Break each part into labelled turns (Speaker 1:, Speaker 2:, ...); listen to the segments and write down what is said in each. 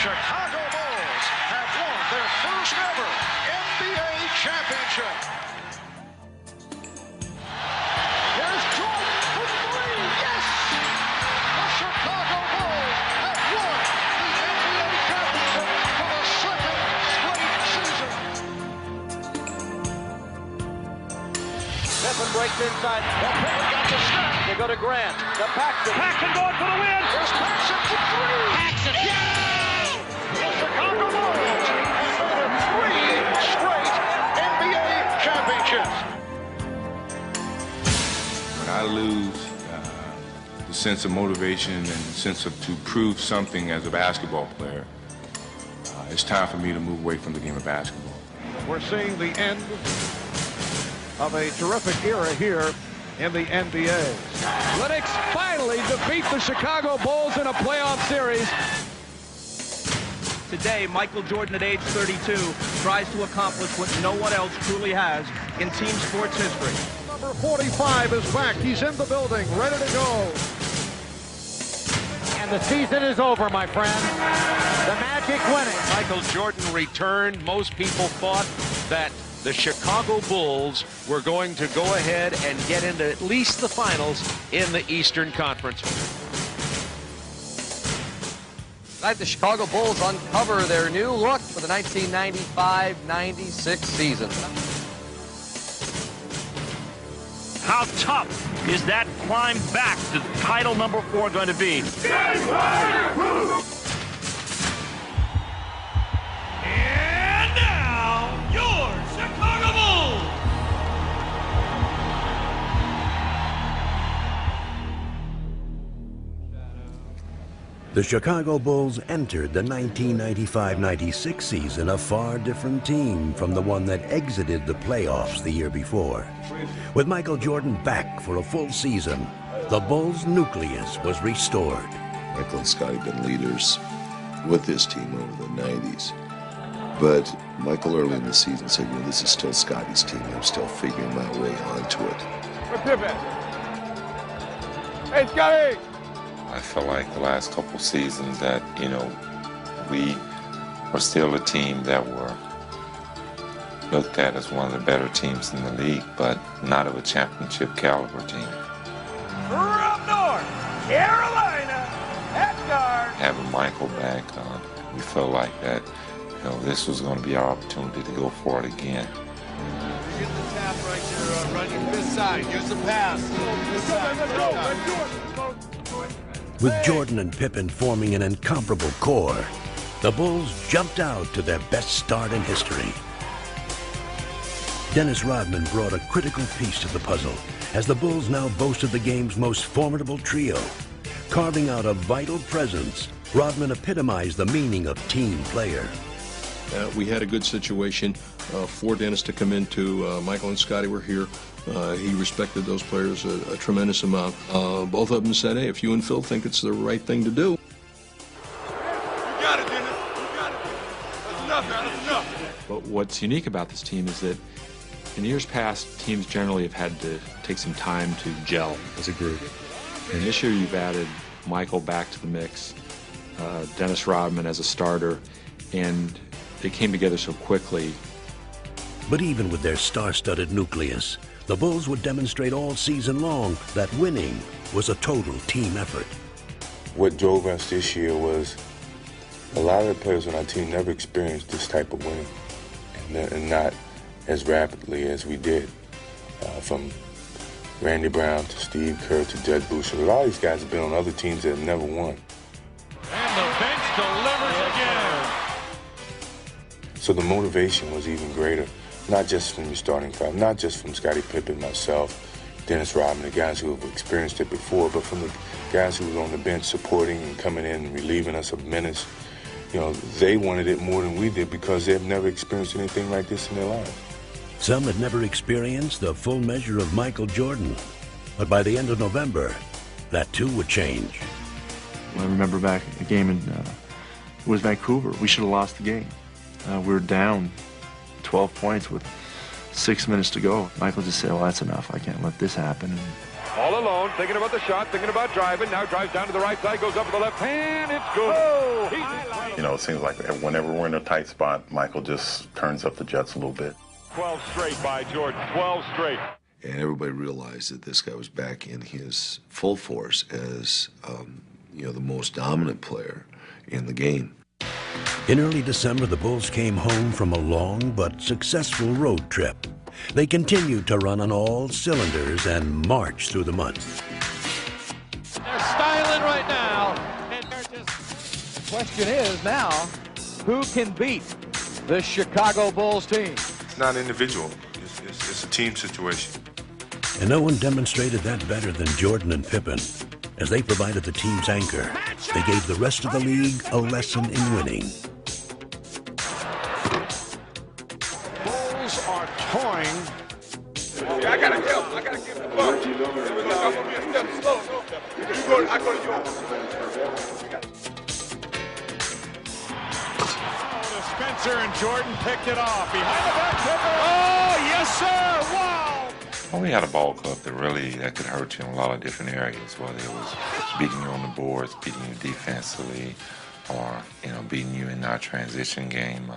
Speaker 1: Chicago Bulls have won their first ever NBA championship. Here's Jordan for three. Yes! The Chicago Bulls have won the NBA championship for the second straight season.
Speaker 2: Pippen breaks inside. Well, Pippen got the snap. They go to Grant. To Paxson.
Speaker 3: Paxson going for the win.
Speaker 1: Here's Paxson for three.
Speaker 3: Paxson. Yeah!
Speaker 1: The Chicago Bulls have made it 3 straight NBA championships.
Speaker 4: When I lose the sense of motivation and the sense of to prove something as a basketball player, it's time for me to move away from the game of basketball.
Speaker 1: We're seeing the end of a terrific era here in the NBA.
Speaker 5: Lennox finally defeat the Chicago Bulls in a playoff series.
Speaker 6: Today, Michael Jordan at age 32 tries to accomplish what no one else truly has in team sports history.
Speaker 1: Number 45 is back. He's in the building, ready to go.
Speaker 7: And the season is over, my friend. The Magic winning.
Speaker 8: Michael Jordan returned. Most people thought that the Chicago Bulls were going to go ahead and get into at least the finals in the Eastern Conference.
Speaker 2: Tonight, the Chicago Bulls uncover their new look for the 1995-96 season.
Speaker 3: How tough is that climb back to title number 4 going to be? And now, your Chicago Bulls!
Speaker 9: The Chicago Bulls entered the 1995-96 season a far different team from the one that exited the playoffs the year before. With Michael Jordan back for a full season, the Bulls' nucleus was restored.
Speaker 10: Michael and Scotty have been leaders with this team over the 90s. But Michael early in the season said, this is still Scotty's team. I'm still figuring my way onto it.
Speaker 5: Hey, Scotty!
Speaker 11: I feel like the last couple seasons that, we were still a team that were looked at as one of the better teams in the league, but not of a championship caliber team.
Speaker 3: From North Carolina, at guard.
Speaker 11: Having Michael back, we felt like that, this was going to be our opportunity to go for it again.
Speaker 12: Get the tap right there, run your fifth side, use the pass.
Speaker 9: With Jordan and Pippen forming an incomparable core, the Bulls jumped out to their best start in history. Dennis Rodman brought a critical piece to the puzzle as the Bulls now boasted the game's most formidable trio. Carving out a vital presence, Rodman epitomized the meaning of team player.
Speaker 13: We had a good situation for Dennis to come into. Michael and Scotty were here. He respected those players a tremendous amount. Both of them said, hey, if you and Phil think it's the right thing to do.
Speaker 12: You got it, Dennis. You got it. That's enough, man. That's enough.
Speaker 14: But what's unique about this team is that in years past, teams generally have had to take some time to gel as a group. And this year you've added Michael back to the mix, Dennis Rodman as a starter, and they came together so quickly.
Speaker 9: But even with their star-studded nucleus, the Bulls would demonstrate all season long that winning was a total team effort.
Speaker 4: What drove us this year was a lot of the players on our team never experienced this type of winning, and not as rapidly as we did. From Randy Brown to Steve Kerr to Jed Boucher. A lot of these guys have been on other teams that have never won.
Speaker 3: And the bench delivers again.
Speaker 4: So the motivation was even greater, not just from your starting five, not just from Scottie Pippen, myself, Dennis Rodman, the guys who have experienced it before, but from the guys who were on the bench supporting and coming in and relieving us of menace. They wanted it more than we did because they've never experienced anything like this in their lives.
Speaker 9: Some had never experienced the full measure of Michael Jordan, but by the end of November, that too would change.
Speaker 14: I remember back a game in it was Vancouver. We should have lost the game. We were down 12 points with 6 minutes to go. Michael just said, well, that's enough. I can't let this happen. And
Speaker 12: All alone, thinking about the shot, thinking about driving. Now drives down to the right side, goes up to the left hand. It's good. Oh,
Speaker 15: you know, it seems like whenever we're in a tight spot, Michael just turns up the jets a little bit.
Speaker 12: 12 straight by Jordan. 12 straight.
Speaker 10: And everybody realized that this guy was back in his full force as, you know, the most dominant player in the game.
Speaker 9: In early December, the Bulls came home from a long but successful road trip. They continued to run on all cylinders and march through the month.
Speaker 5: They're styling right now. And the question is now, who can beat the Chicago Bulls team?
Speaker 4: It's not individual. It's a team situation.
Speaker 9: And no one demonstrated that better than Jordan and Pippen. As they provided the team's anchor, they gave the rest of the league a lesson in winning.
Speaker 12: Bulls are toying. Yeah, I gotta give the ball. I'm gonna be a step slow. I go to yours. Spencer and Jordan picked it off. Behind the back, Pippen. Oh, yes, sir. Wow.
Speaker 11: Well, we had a ball club that could hurt you in a lot of different areas, whether it was beating you on the boards, beating you defensively, or, you know, beating you in our transition game.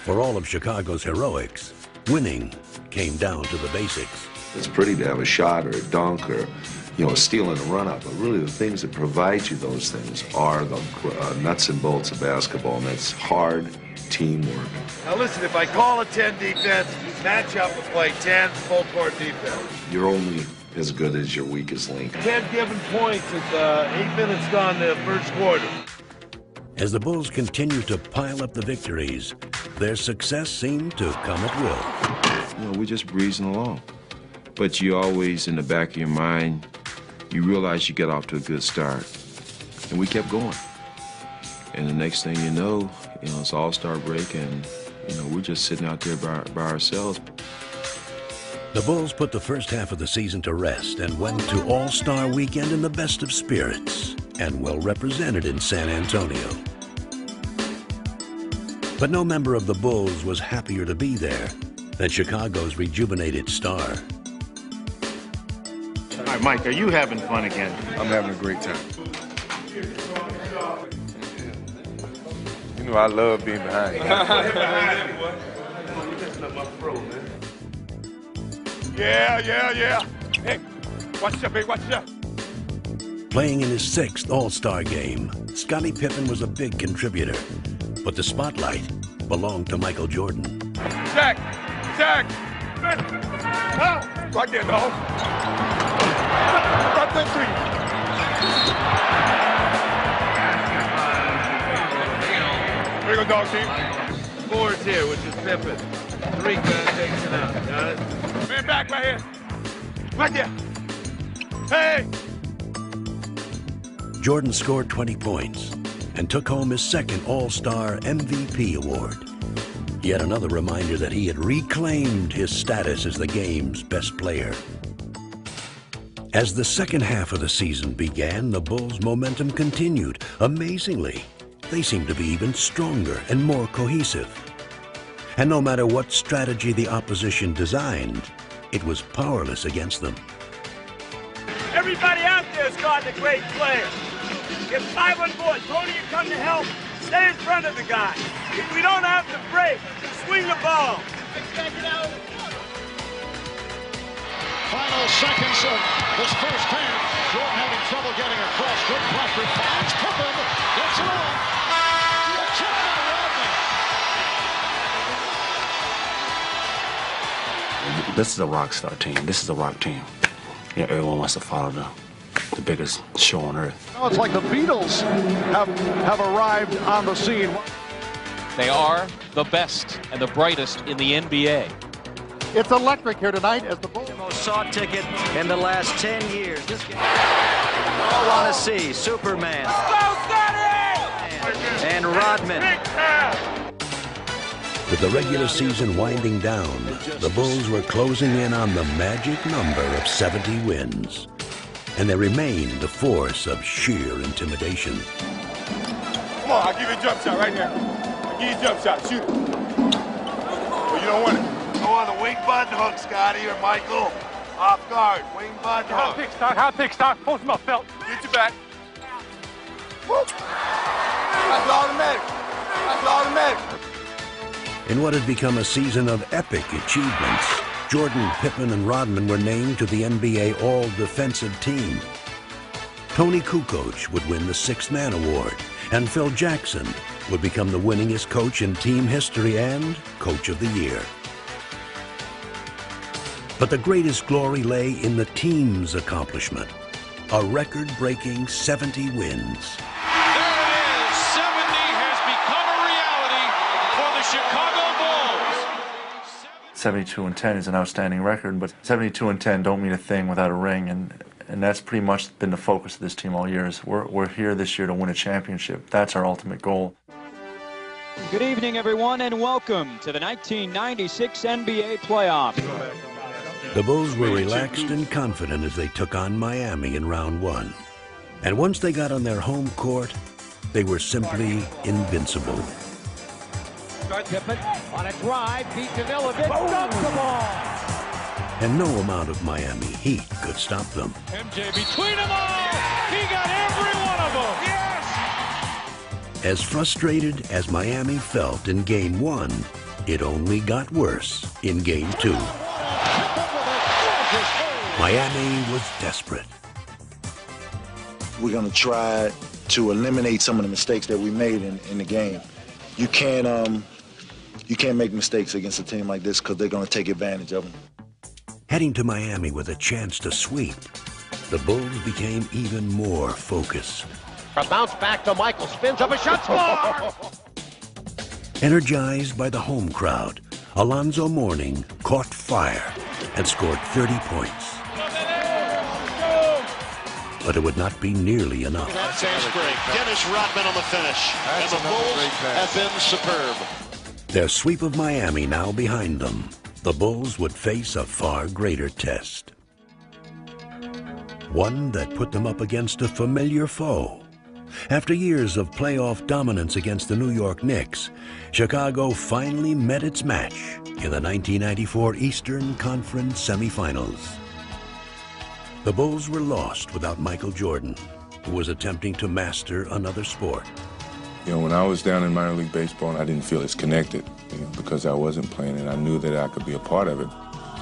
Speaker 9: For all of Chicago's heroics, winning came down to the basics.
Speaker 10: It's pretty to have a shot or a dunk or, you know, a steal and a run-up, but really the things that provide you those things are the nuts and bolts of basketball, and that's hard teamwork.
Speaker 16: Now listen, if I call a 10 defense, match up and play 10 full-court defense.
Speaker 10: You're only as good as your weakest link.
Speaker 16: 10 given points with 8 minutes gone the first quarter.
Speaker 9: As the Bulls continued to pile up the victories, their success seemed to come at will.
Speaker 17: You know, we're just breezing along. But you always, in the back of your mind, you realize you get off to a good start. And we kept going. And the next thing you know, it's All-Star break, and, we're just sitting out there by ourselves.
Speaker 9: The Bulls put the first half of the season to rest and went to All-Star weekend in the best of spirits and well represented in San Antonio. But no member of the Bulls was happier to be there than Chicago's rejuvenated star.
Speaker 18: All right, Mike, are you having fun again?
Speaker 4: I'm having a great time. You know I love being behind you.
Speaker 12: Yeah. Hey, watch out, big, watch out.
Speaker 9: Playing in his 6th All-Star game, Scottie Pippen was a big contributor, but the spotlight belonged to Michael Jordan.
Speaker 12: Jack, right there, dog. Right there, 3. There you go, dog team.
Speaker 16: 4's here, which is Pippen. 3 takes it out. Got it?
Speaker 12: Man back right here. Right there. Hey!
Speaker 9: Jordan scored 20 points and took home his 2nd All-Star MVP award. Yet another reminder that he had reclaimed his status as the game's best player. As the second half of the season began, the Bulls' momentum continued. Amazingly, they seemed to be even stronger and more cohesive. And no matter what strategy the opposition designed, it was powerless against them.
Speaker 19: Everybody out there is guarding a great player. Get 5 on board. Tony, you come to help. Stay in front of the guy. If we don't have to break, swing the ball.
Speaker 1: Final seconds of this first half. Jordan having trouble getting across. Good pressure. Finds Pippen. Gets it on. Chip by Rodney.
Speaker 20: This is a rock star team. This is a rock team. Everyone wants to follow the biggest show on earth.
Speaker 1: It's like the Beatles have arrived on the scene.
Speaker 21: They are the best and the brightest in the NBA.
Speaker 1: It's electric here tonight as the Bulls.
Speaker 22: The most sought ticket in the last 10 years. This game all want to see Superman and Rodman.
Speaker 9: With the regular season winding down, the Bulls were closing in on the magic number of 70 wins. And they remained a force of sheer intimidation.
Speaker 12: Come on, I'll give you a jump shot right now. I'll give you a jump shot. Shoot it. Well, you don't want it.
Speaker 16: Go on the weak button hook, Scotty or Michael. Off guard. Wing butt
Speaker 19: Hot
Speaker 16: hook.
Speaker 19: pick stock. Hot pick stock. Post him up, Felt.
Speaker 16: Get your back. Whoop. That's automatic. That's automatic.
Speaker 9: In what had become a season of epic achievements, Jordan, Pippen, and Rodman were named to the NBA All-Defensive Team. Tony Kukoc would win the Sixth Man Award, and Phil Jackson would become the winningest coach in team history and Coach of the Year. But the greatest glory lay in the team's accomplishment, a record-breaking 70 wins.
Speaker 6: 72-10 is an outstanding record, but 72-10 don't mean a thing without a ring, and that's pretty much been the focus of this team all year. Is we're here this year to win a championship. That's our ultimate goal.
Speaker 7: Good evening, everyone, and welcome to the 1996 NBA playoffs.
Speaker 9: The Bulls were relaxed and confident as they took on Miami in round one. And once they got on their home court, they were simply invincible.
Speaker 5: Pippen on a drive, beat Danilovic, dunks the ball.
Speaker 9: And no amount of Miami heat could stop them.
Speaker 19: MJ between them all. He got every one of them. Yes!
Speaker 9: As frustrated as Miami felt in Game 1, it only got worse in Game 2. Miami was desperate.
Speaker 23: We're going to try to eliminate some of the mistakes that we made in the game. You can't make mistakes against a team like this because they're going to take advantage of them.
Speaker 9: Heading to Miami with a chance to sweep, the Bulls became even more focused.
Speaker 24: A bounce back to Michael, spins up a shot, score!
Speaker 9: Energized by the home crowd, Alonzo Mourning caught fire and scored 30 points. But it would not be nearly enough.
Speaker 24: That's great. Dennis Rodman on the finish. And the Bulls have been superb.
Speaker 9: Their sweep of Miami now behind them, the Bulls would face a far greater test. One that put them up against a familiar foe. After years of playoff dominance against the New York Knicks, Chicago finally met its match in the 1994 Eastern Conference semifinals. The Bulls were lost without Michael Jordan, who was attempting to master another sport.
Speaker 4: You know, when I was down in minor league baseball, I didn't feel as connected, because I wasn't playing, and I knew that I could be a part of it.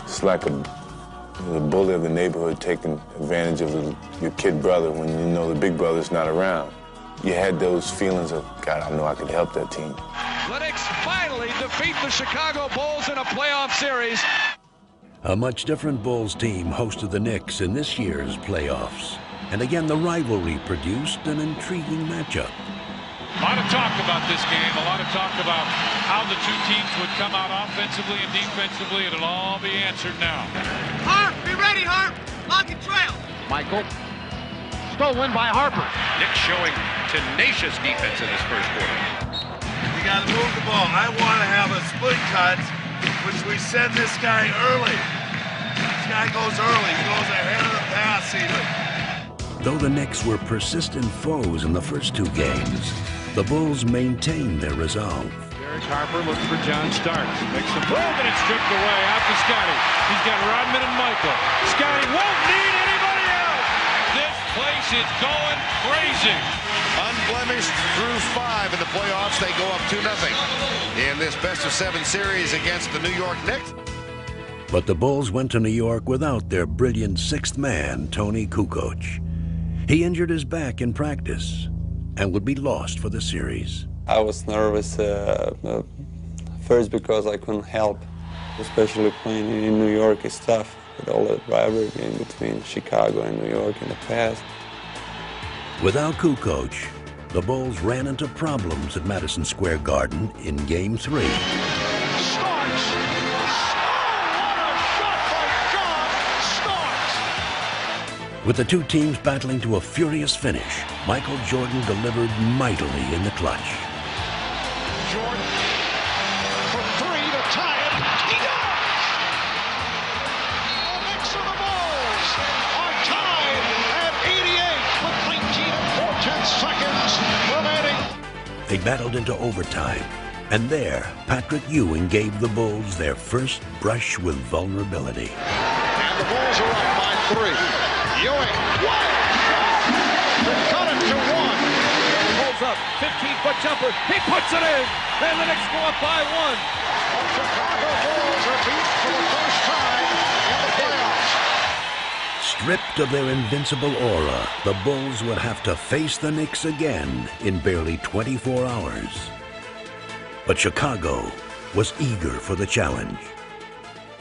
Speaker 4: It's like the bully of the neighborhood taking advantage of your kid brother when you know the big brother's not around. You had those feelings of, God, I know I could help that team.
Speaker 25: The Knicks finally defeat the Chicago Bulls in a playoff series.
Speaker 9: A much different Bulls team hosted the Knicks in this year's playoffs. And again, the rivalry produced an intriguing matchup.
Speaker 19: A lot of talk about this game, a lot of talk about how the two teams would come out offensively and defensively. It'll all be answered now.
Speaker 24: Harp, be ready, Harp. Lock and trail. Michael. Stolen by Harper.
Speaker 8: Knicks showing tenacious defense in this first quarter.
Speaker 16: We got to move the ball. I want to have a split cut, which we send this guy early. This guy goes early. He goes ahead of the pass even.
Speaker 9: Though the Knicks were persistent foes in the first two games, the Bulls maintained their resolve.
Speaker 19: Derek Harper looking for John Starks. Makes a move and it's stripped away. Out to Scotty. He's got Rodman and Michael. Scotty won't need anybody else. This place is going crazy.
Speaker 24: Unblemished through 5 in the playoffs. They go up 2-0 in this best-of-7 series against the New York Knicks.
Speaker 9: But the Bulls went to New York without their brilliant sixth man, Tony Kukoc. He injured his back in practice and would be lost for the series.
Speaker 26: I was nervous first because I couldn't help, especially playing in New York is tough with all that rivalry in between Chicago and New York in the past.
Speaker 9: Without Kukoc, the Bulls ran into problems at Madison Square Garden in Game 3. With the two teams battling to a furious finish, Michael Jordan delivered mightily in the clutch.
Speaker 1: Jordan for 3 to tie it. He does! The Knicks and the Bulls are tied at 88 with 19 4/10 seconds remaining.
Speaker 9: They battled into overtime, and there, Patrick Ewing gave the Bulls their first brush with vulnerability.
Speaker 1: And The Bulls are up by 3. Ewing, wild shot to cut it to 1.
Speaker 5: Pulls up, 15-foot jumper. He puts it in, and the Knicks go up by 1.
Speaker 1: The Chicago Bulls are beat for the first time in the playoffs.
Speaker 9: Stripped of their invincible aura, the Bulls would have to face the Knicks again in barely 24 hours. But Chicago was eager for the challenge.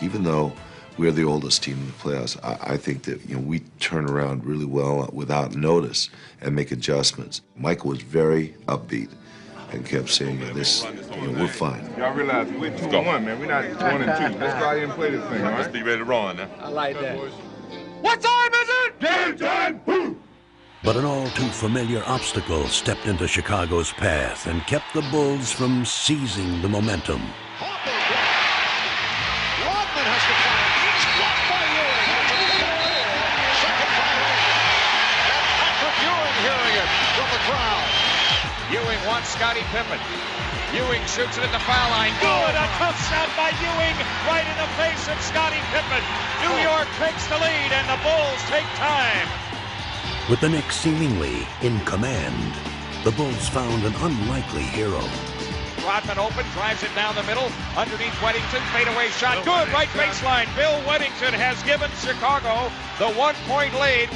Speaker 10: Even though we're the oldest team in the playoffs, I think that we turn around really well without notice and make adjustments. Michael was very upbeat and kept saying, "This, we're fine."
Speaker 12: Y'all realize we're 2-1, man. We're not 1-2. Let's go out here and play this thing, all right?
Speaker 2: Let's be ready to run now.
Speaker 5: I like that.
Speaker 12: What time is it? Game time! Woo!
Speaker 9: But an all too familiar obstacle stepped into Chicago's path and kept the Bulls from seizing the momentum.
Speaker 1: Rodman has to fire. He's blocked by Ewing. Second violation. And Patrick Ewing hearing it from the crowd.
Speaker 25: Ewing wants Scottie Pippen. Ewing shoots it at the foul line. Good, a tough shot by Ewing right in the face of Scottie Pippen. New York takes the lead and the Bulls take time.
Speaker 9: With the Knicks seemingly in command, the Bulls found an unlikely hero.
Speaker 25: Rodman open, drives it down the middle, underneath Weddington, fadeaway shot, good, right baseline. Bill Weddington has given Chicago the 1-point lead.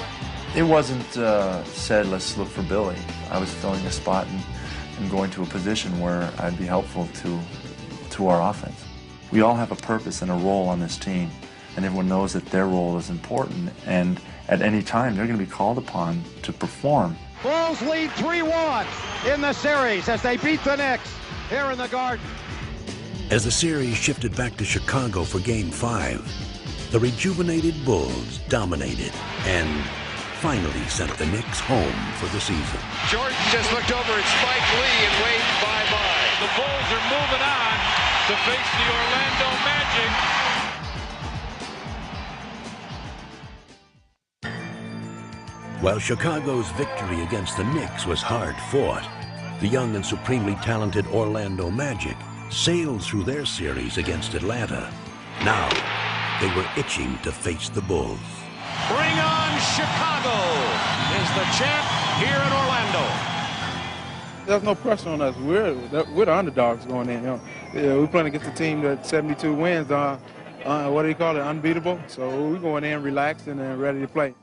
Speaker 6: It wasn't said, let's look for Billy. I was filling a spot and going to a position where I'd be helpful to our offense. We all have a purpose and a role on this team, and everyone knows that their role is important, and at any time they're going to be called upon to perform.
Speaker 5: Bulls lead 3-1 in the series as they beat the Knicks here in the Garden.
Speaker 9: As the series shifted back to Chicago for Game 5, the rejuvenated Bulls dominated and finally sent the Knicks home for the season.
Speaker 25: Jordan just looked over at Spike Lee and waved bye-bye.
Speaker 19: The Bulls are moving on to face the Orlando Magic.
Speaker 9: While Chicago's victory against the Knicks was hard-fought, the young and supremely talented Orlando Magic sailed through their series against Atlanta. Now, they were itching to face the Bulls.
Speaker 25: Bring on Chicago is the champ here in Orlando.
Speaker 3: There's no pressure on us. We're the underdogs going in. We're playing against a team that 72 wins. What do you call it? Unbeatable. So we're going in relaxed and ready to play.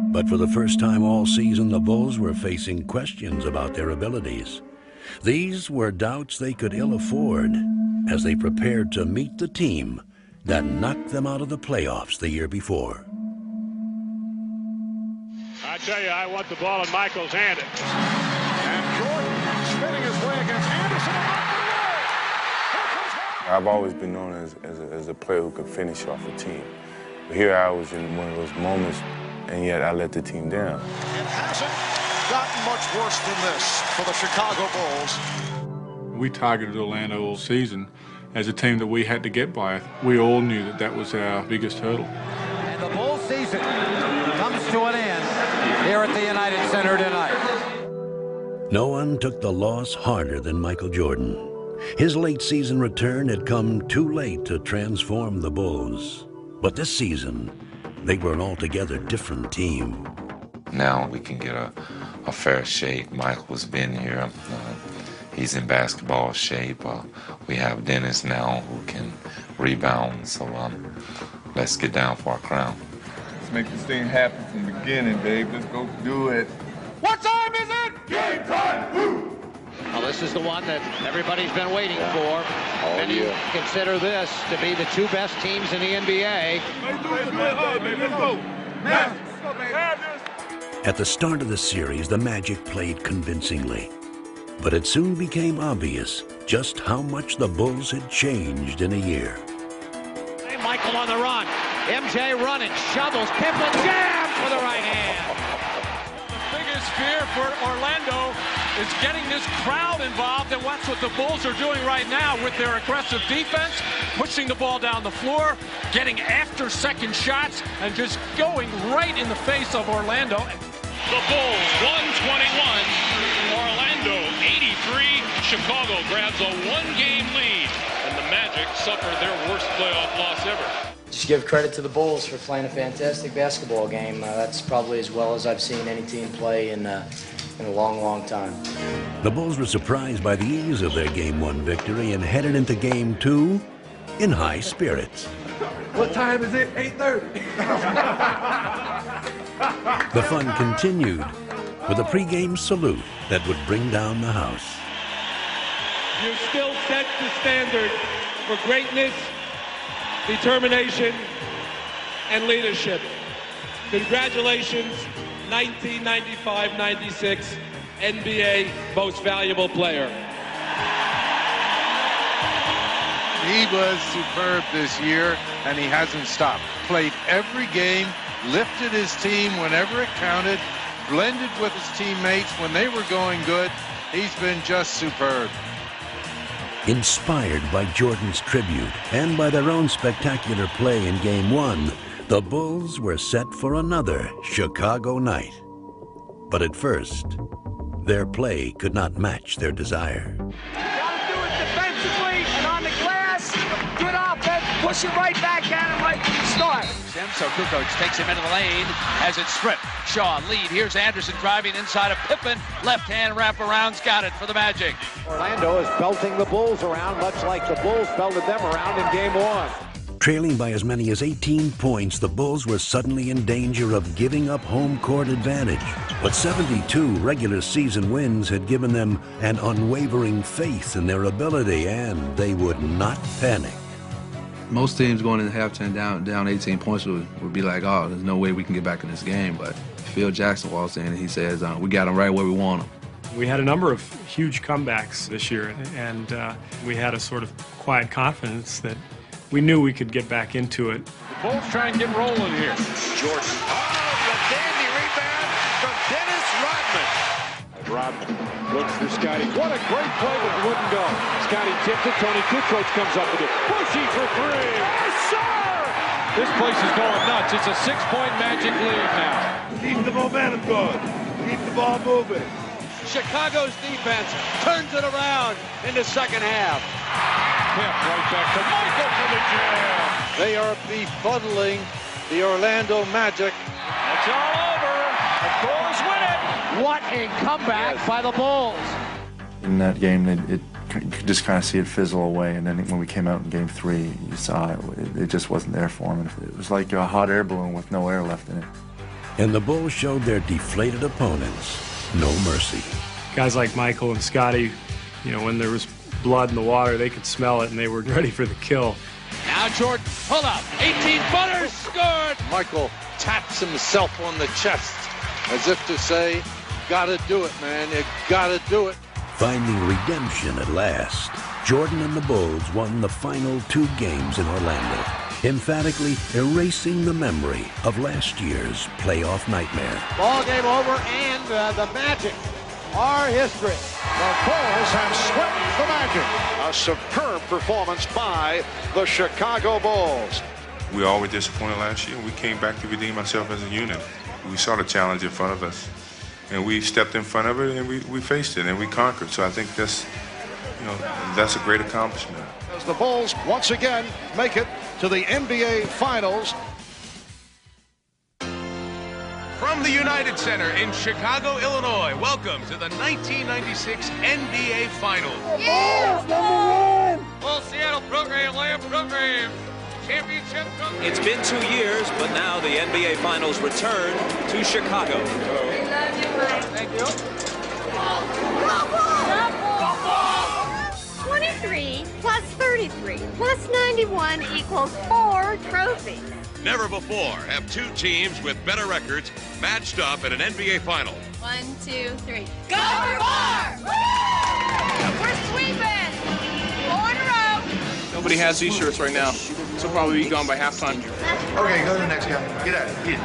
Speaker 9: But for the first time all season, the Bulls were facing questions about their abilities. These were doubts they could ill afford as they prepared to meet the team that knocked them out of the playoffs the year before.
Speaker 19: I tell you, I want the ball in Michael's hand.
Speaker 1: And Jordan spinning his way against Anderson.
Speaker 4: I've always been known as a player who could finish off a team. But here I was in one of those moments, and yet I let the team down.
Speaker 1: It hasn't gotten much worse than this for the Chicago Bulls.
Speaker 11: We targeted Orlando all season as a team that we had to get by. We all knew that that was our biggest hurdle.
Speaker 5: And the Bulls season comes to an end here at the United Center tonight.
Speaker 9: No one took the loss harder than Michael Jordan. His late season return had come too late to transform the Bulls. But this season, they were an altogether different team.
Speaker 13: Now we can get a fair shake. Michael's been here. He's in basketball shape. We have Dennis now who can rebound. So let's get down for our crown.
Speaker 12: Let's make this thing happen from the beginning, babe. Let's go do it.
Speaker 1: What time is it? Game time! Woo!
Speaker 14: Well, this is the one that everybody's been waiting for. And you consider this to be the two best teams in the NBA.
Speaker 9: At the start of the series, the Magic played convincingly. But it soon became obvious just how much the Bulls had changed in a year.
Speaker 14: Hey, Michael on the run. MJ running, shovels, Pippen jam for the right hand.
Speaker 19: The biggest fear for Orlando is getting this crowd involved, and that's what the Bulls are doing right now with their aggressive defense, pushing the ball down the floor, getting after second shots, and just going right in the face of Orlando.
Speaker 15: The Bulls 121, Orlando 83. Chicago grabs a one-game lead, and the Magic suffer their worst playoff loss ever.
Speaker 2: just give credit to the Bulls for playing a fantastic basketball game. That's probably as well as I've seen any team play in a long, long time.
Speaker 9: The Bulls were surprised by the ease of their Game 1 victory and headed into Game 2 in high spirits.
Speaker 3: What time is it? 8:30.
Speaker 9: The fun continued with a pregame salute that would bring down the house.
Speaker 19: You still set the standard for greatness, determination, and leadership. Congratulations, 1995-96 NBA Most Valuable Player.
Speaker 17: He was superb this year, and he hasn't stopped. Played every game, lifted his team whenever it counted, blended with his teammates when they were going good. He's been just superb.
Speaker 9: Inspired by Jordan's tribute and by their own spectacular play in Game 1, the Bulls were set for another Chicago night. But at first, their play could not match their desire.
Speaker 18: Gotta do it defensively and on the glass. Good offense, push it right back at him right from the start.
Speaker 25: So Kukoc takes him into the lane, has it stripped. Shaw lead. Here's Anderson driving inside of Pippen. Left hand wraparound's got it for the Magic.
Speaker 14: Orlando is belting the Bulls around, much like the Bulls belted them around in Game 1.
Speaker 9: Trailing by as many as 18 points, the Bulls were suddenly in danger of giving up home court advantage. But 72 regular season wins had given them an unwavering faith in their ability, and they would not panic.
Speaker 3: Most teams going into halftime down 18 points would be like, oh, there's no way we can get back in this game. But Phil Jackson walks in and he says, we got them right where we want them.
Speaker 20: We had a number of huge comebacks this year, and we had a sort of quiet confidence that we knew we could get back into it.
Speaker 19: The Bulls try and get rolling here.
Speaker 25: Jordan.
Speaker 19: Oh, a dandy rebound from Dennis Rodman. Rodman looks for Scotty. What a great play, but it wouldn't go. Scotty tipped it. Tony Kukoc comes up with it. Bushy for three. Yes, sir! This place is going nuts. It's a 6-point Magic lead now.
Speaker 16: Keep the momentum going. Keep the ball moving.
Speaker 25: Chicago's defense turns it around in the second half.
Speaker 19: Pip right back to Michael for the jam.
Speaker 17: They are befuddling the Orlando Magic.
Speaker 19: It's all over. The Bulls win it.
Speaker 14: What a comeback by the Bulls.
Speaker 6: In that game, you could just kind of see it fizzle away, and then when we came out in Game 3, you saw it just wasn't there for them. It was like a hot air balloon with no air left in it.
Speaker 9: And the Bulls showed their deflated opponents no mercy.
Speaker 20: Guys like Michael and Scotty, when there was blood in the water, they could smell it, and they were ready for the kill.
Speaker 25: Now Jordan, pull up, 18-footer, scored.
Speaker 17: Michael taps himself on the chest as if to say, gotta do it, man, you gotta do it.
Speaker 9: Finding redemption at last, Jordan and the Bulls won the final 2 games in Orlando, emphatically erasing the memory of last year's playoff nightmare.
Speaker 14: Ball game over, and the Magic are history.
Speaker 1: The Bulls have swept the Magic. A superb performance by the Chicago Bulls.
Speaker 4: We all were disappointed last year. We came back to redeem ourselves as a unit. We saw the challenge in front of us, and we stepped in front of it, and we faced it, and we conquered. So I think that's a great accomplishment.
Speaker 1: As the Bulls once again make it to the NBA Finals.
Speaker 25: From the United Center in Chicago, Illinois, welcome to the 1996 NBA Finals.
Speaker 18: Bulls Seattle program, Lamb program. Championship program.
Speaker 21: It's been 2 years, but now the NBA Finals return to Chicago.
Speaker 18: We love you, Mike. Thank you.
Speaker 22: 23 plus 33 plus 91 equals 4 trophies.
Speaker 24: Never before have 2 teams with better records matched up at an NBA Final.
Speaker 22: 1, 2, 3.
Speaker 18: Go for 4! We're sweeping! 4 in a row.
Speaker 27: Nobody has these shirts right now, so probably be gone by halftime.
Speaker 1: Okay, go to the next guy. Get out. Hit.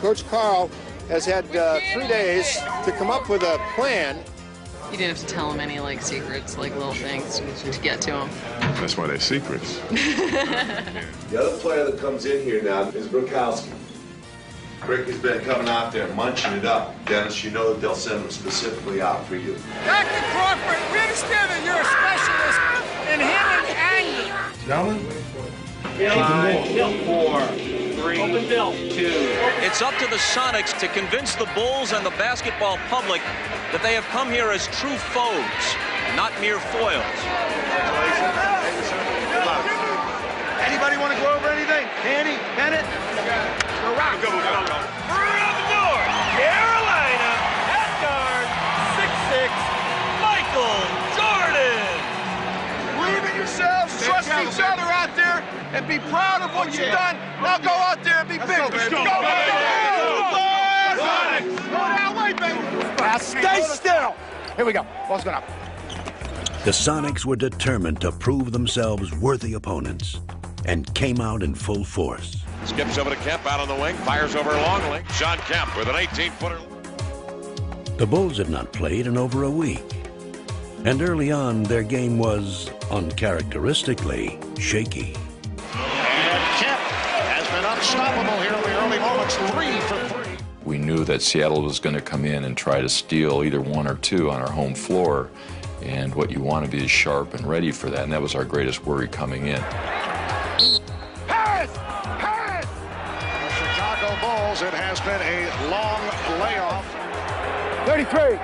Speaker 28: Coach Carl has had 3 days to come up with a plan.
Speaker 29: You didn't have to tell him any secrets, little things to get to him.
Speaker 4: That's why they're secrets.
Speaker 10: The other player that comes in here now is Brokowski. Rick has been coming out there munching it up. Dennis, you know that they'll send him specifically out for you.
Speaker 18: Dr. Crawford, we understand that you're a specialist in hitting angles.
Speaker 10: Gentlemen,
Speaker 5: 5, 4, 3, 2.
Speaker 21: It's up to the Sonics to convince the Bulls and the basketball public that they have come here as true foes, not mere foils.
Speaker 28: Anybody want to go over anything? Danny, Bennett? Go round.
Speaker 25: Go. Around the door, Carolina, at guard, 6'6", Michael Jordan.
Speaker 28: Believe in yourselves, trust each other out there, and be proud of what you've done. Now go out there and be big.
Speaker 25: Let's go,
Speaker 28: Go
Speaker 25: that
Speaker 28: way, baby. Now stay still. Here we go. Ball's going up.
Speaker 9: The Sonics were determined to prove themselves worthy opponents and came out in full force.
Speaker 25: Skips over to Kemp out on the wing, fires over Longley. Sean Kemp with an 18-footer.
Speaker 9: The Bulls had not played in over a week, and early on their game was uncharacteristically shaky.
Speaker 24: And Kemp has been unstoppable here in the early moments. 3 for 3.
Speaker 7: We knew that Seattle was going to come in and try to steal either 1 or 2 on our home floor, and what you want to be is sharp and ready for that, and that was our greatest worry coming in.
Speaker 24: Harris! The Chicago Bulls, it has been a long layoff.
Speaker 28: 33.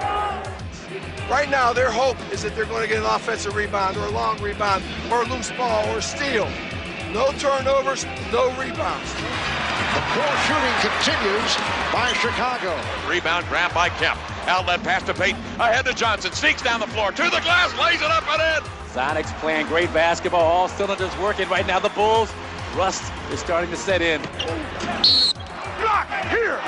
Speaker 28: Right now, their hope is that they're going to get an offensive rebound or a long rebound or a loose ball or a steal. No turnovers, no rebounds.
Speaker 24: The poor shooting continues by Chicago.
Speaker 25: Rebound grab by Kemp. Outlet pass to Payton. Ahead to Johnson. Sneaks down the floor. To the glass. Lays it up and in.
Speaker 8: Sonics playing great basketball. All cylinders working right now. The Bulls, rust is starting to set in.
Speaker 28: Block here.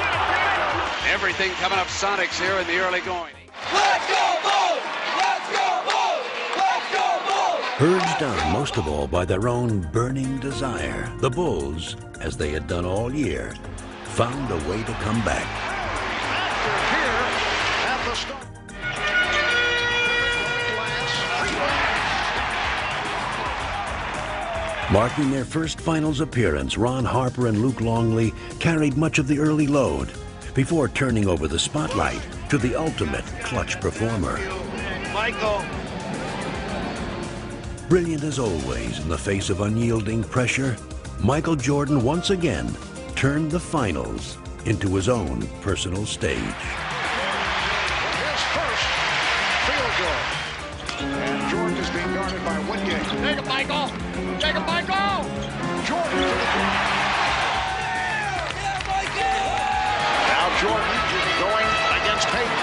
Speaker 25: Everything coming up Sonics here in the early going.
Speaker 28: Let's go, Bulls! Let's go, Bulls! Let's go, Bulls!
Speaker 9: Urged on most of all by their own burning desire, the Bulls, as they had done all year, found a way to come back. Marking their first finals appearance, Ron Harper and Luke Longley carried much of the early load before turning over the spotlight to the ultimate clutch performer.
Speaker 28: Michael.
Speaker 9: Brilliant as always in the face of unyielding pressure, Michael Jordan once again turned the finals into his own personal stage.
Speaker 24: His first field goal. And Jordan is being guarded by Wingate.
Speaker 28: Take it, Michael. Take it, Michael.
Speaker 24: Jordan to the floor. Now Jordan going against Payton.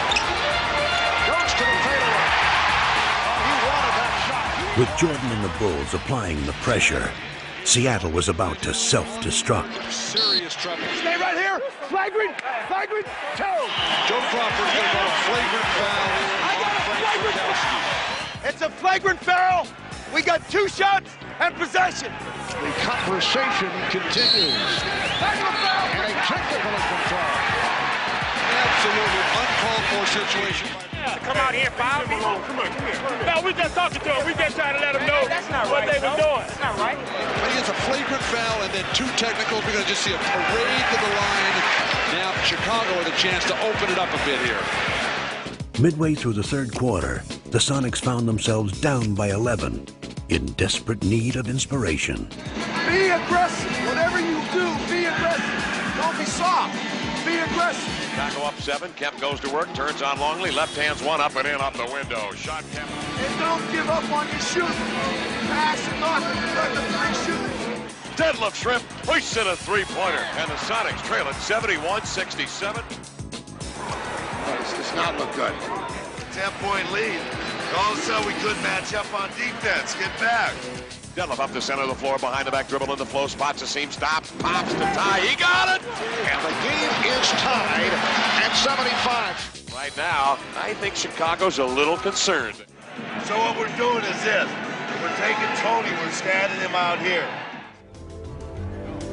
Speaker 24: Goes to the fadeaway. Oh, he wanted that shot.
Speaker 9: With Jordan and the Bulls applying the pressure, Seattle was about to self-destruct.
Speaker 24: Serious trouble.
Speaker 28: Stay right here. Flagrant toe.
Speaker 24: Joe Crawford's going to go flagrant foul.
Speaker 28: I got a flagrant foul. It's a flagrant foul. We got 2 shots and possession.
Speaker 24: The conversation continues. And a technical has been called. Absolutely uncalled for situation.
Speaker 25: Come out here, foul. Come on. No, we just talking to him. We just trying to let him know what they've been doing. That's not right.
Speaker 24: But he has a flagrant foul and then 2 technicals. We're going to just see a parade to the line. Now Chicago with a chance to open it up a bit here.
Speaker 9: Midway through the third quarter, the Sonics found themselves down by 11, in desperate need of inspiration.
Speaker 28: Be aggressive. Whatever you do, be aggressive. Don't be soft. Be aggressive.
Speaker 25: Chicago up 7. Kemp goes to work, turns on Longley. Left hand's one up and in off the window. Shot Kemp.
Speaker 28: And don't give up on your shooting. Pass and knock it. Let the 3 shooters.
Speaker 25: Deadlift Shrimp hoists in a 3-pointer. And the Sonics trail at 71-67.
Speaker 28: This does not look good.
Speaker 16: 10-point lead. All of a sudden we couldn't match up on defense. Get back.
Speaker 25: Deadlift up the center of the floor, behind the back dribble in the flow, spots a seam, stops, pops to tie. He got it!
Speaker 24: And the game is tied at 75.
Speaker 25: Right now, I think Chicago's a little concerned.
Speaker 16: So what we're doing is this. We're taking Tony, we're standing him out here.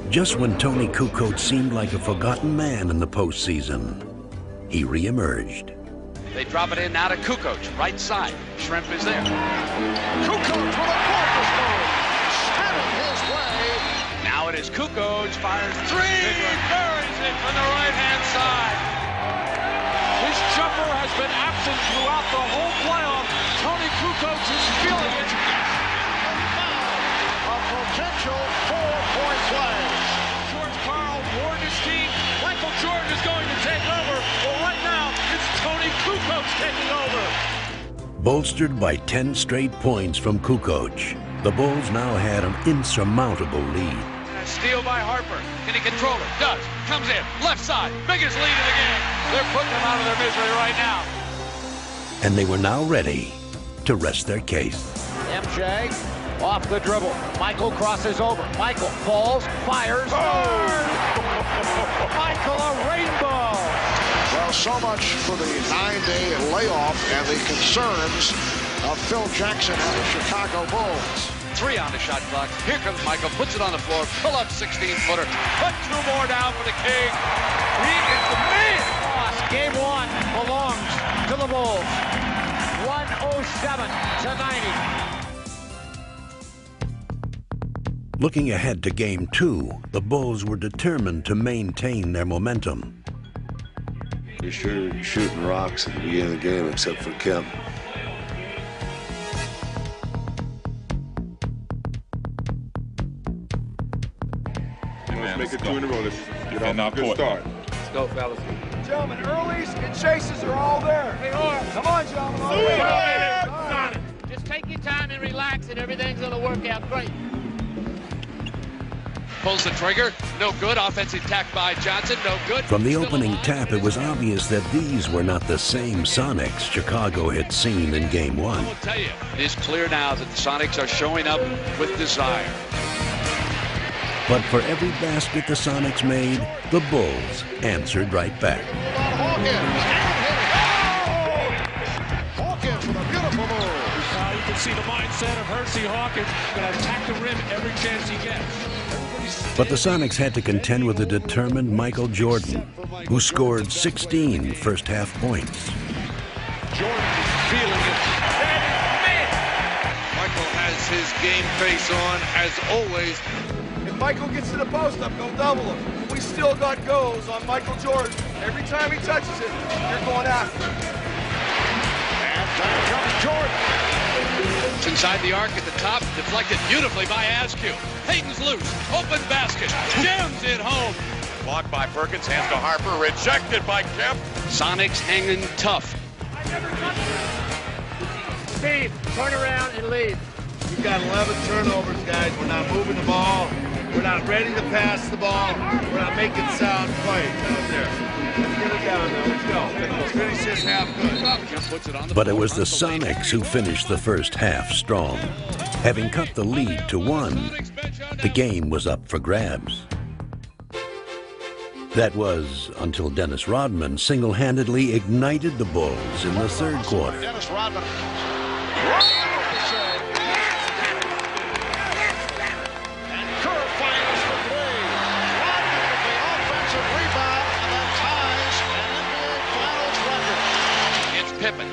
Speaker 9: Just when Tony Kukoc seemed like a forgotten man in the postseason, he reemerged.
Speaker 25: They drop it in now to Kukoc, right side. Shrimp is there.
Speaker 24: Kukoc with a gorgeous move. Standing his way.
Speaker 25: Now it is Kukoc, fires 3, buries it from the right-hand side.
Speaker 18: His jumper has been absent throughout the whole playoff. Tony Kukoc is feeling it.
Speaker 24: A potential 4
Speaker 25: It's over.
Speaker 9: Bolstered by 10 straight points from Kukoc, the Bulls now had an insurmountable lead.
Speaker 25: Steal by Harper. Can he control it? Does. Comes in. Left side. Biggest lead of the game. They're putting them out of their misery right now.
Speaker 9: And they were now ready to rest their case.
Speaker 14: MJ off the dribble. Michael crosses over. Michael falls, fires. Michael, a rainbow.
Speaker 24: Well, so much for the 9-day layoff and the concerns of Phil Jackson and the Chicago Bulls.
Speaker 25: 3 on the shot clock. Here comes Michael. Puts it on the floor. Pull up 16-footer. Put 2 more down for the King. He is the man.
Speaker 14: Game 1 belongs to the Bulls. 107 to 90.
Speaker 9: Looking ahead to Game 2, the Bulls were determined to maintain their momentum.
Speaker 10: You're sure shooting rocks at the beginning of the game, except for Kemp.
Speaker 2: Let's make it 2 in a row. Let's get off a good start.
Speaker 25: Let's go, fellas.
Speaker 28: Gentlemen, earlies and chases are all there. Come on, gentlemen.
Speaker 14: Just take your time and relax, and everything's going to work out great.
Speaker 25: Pulls the trigger. No good. Offensive attack by Johnson. No good.
Speaker 9: From the opening tap, it was obvious that these were not the same Sonics Chicago had seen in Game 1.
Speaker 25: I will tell you, it is clear now that the Sonics are showing up with desire.
Speaker 9: But for every basket the Sonics made, the Bulls answered right back.
Speaker 24: Hawkins with a beautiful move.
Speaker 25: You can see the mindset of Hersey Hawkins. Going to attack the rim every chance he gets.
Speaker 9: But the Sonics had to contend with a determined Michael Jordan, who scored 16 first-half points.
Speaker 25: Jordan is feeling it.
Speaker 17: Michael has his game face on, as always.
Speaker 28: If Michael gets to the post up, go double him. We still got goals on Michael Jordan. Every time he touches it, you're going after him.
Speaker 24: And down comes Jordan.
Speaker 25: It's inside the arc at the top, deflected beautifully by Askew. Hayden's loose, open basket, jams it home. Blocked by Perkins, hands to Harper, rejected by Kemp. Sonics hanging tough.
Speaker 14: Steve, turn around and lead.
Speaker 28: We've got 11 turnovers, guys. We're not moving the ball. We're not ready to pass the ball. We're not making sound plays out there. Let's get it down now. Let's go. Let's finish this half good.
Speaker 9: But it was the Sonics who finished the first half strong. Having cut the lead to 1, the game was up for grabs. That was until Dennis Rodman single-handedly ignited the Bulls in the third quarter.
Speaker 24: Dennis Rodman.
Speaker 25: Pippen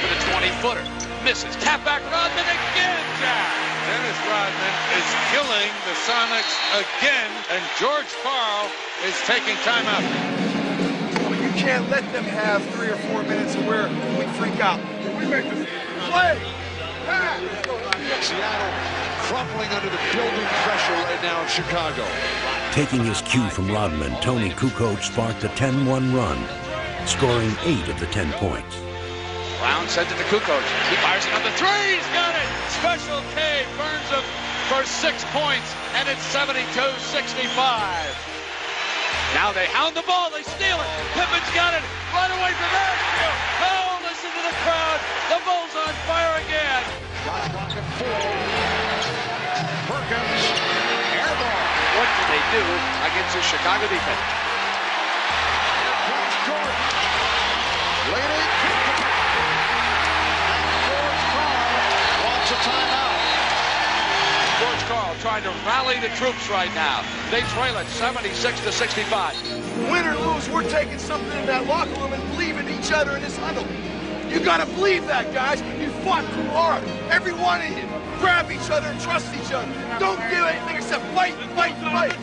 Speaker 25: with a 20-footer. Misses. Tap back Rodman again, Jack.
Speaker 17: Dennis Rodman is killing the Sonics again, and George Karl is taking timeout.
Speaker 28: You can't let them have 3 or 4 minutes of where we freak out. We make this play.
Speaker 24: Seattle crumbling under the building pressure right now in Chicago.
Speaker 9: Taking his cue from Rodman, Tony Kukoc sparked a 10-1 run, scoring 8 of the 10 points.
Speaker 25: Brown sends it to Kukoc. He fires it on the 3. He's got it. Special K burns him for 6 points, and it's 72-65. Now they hound the ball. They steal it. Pippen's got it. Right away from Askew. Oh, listen to the crowd. The Bulls on fire again.
Speaker 24: Shot clock at 4. Perkins, air ball.
Speaker 25: What do they do against the Chicago defense?
Speaker 24: Here comes Jordan. Leading. A timeout.
Speaker 25: George Karl trying to rally the troops right now. They trail it 76-65.
Speaker 28: Win or lose, we're taking something in that locker room and believe in each other in this huddle. You gotta believe that, guys. You fought too hard. Every one of you. Grab each other and trust each other. Don't do anything except fight, fight, fight.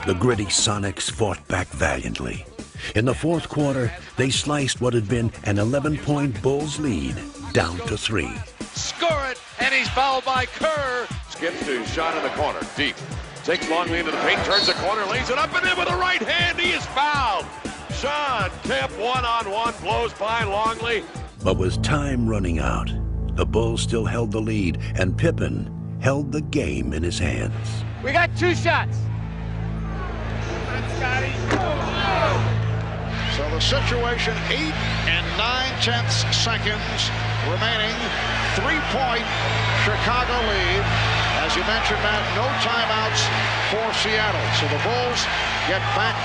Speaker 9: The gritty Sonics fought back valiantly. In the fourth quarter, they sliced what had been an 11-point Bulls lead down to 3.
Speaker 25: Score it, and he's fouled by Kerr.
Speaker 24: Skips to shot in the corner, deep. Takes Longley into the paint, turns the corner, lays it up and in with the right hand. He is fouled. Sean Kemp, one-on-one, blows by Longley.
Speaker 9: But was time running out? The Bulls still held the lead, and Pippen held the game in his hands.
Speaker 18: We got 2 shots.
Speaker 24: So the situation, 8 9/10 seconds remaining. 3-point Chicago lead. As you mentioned, Matt, no timeouts for Seattle. So the Bulls get back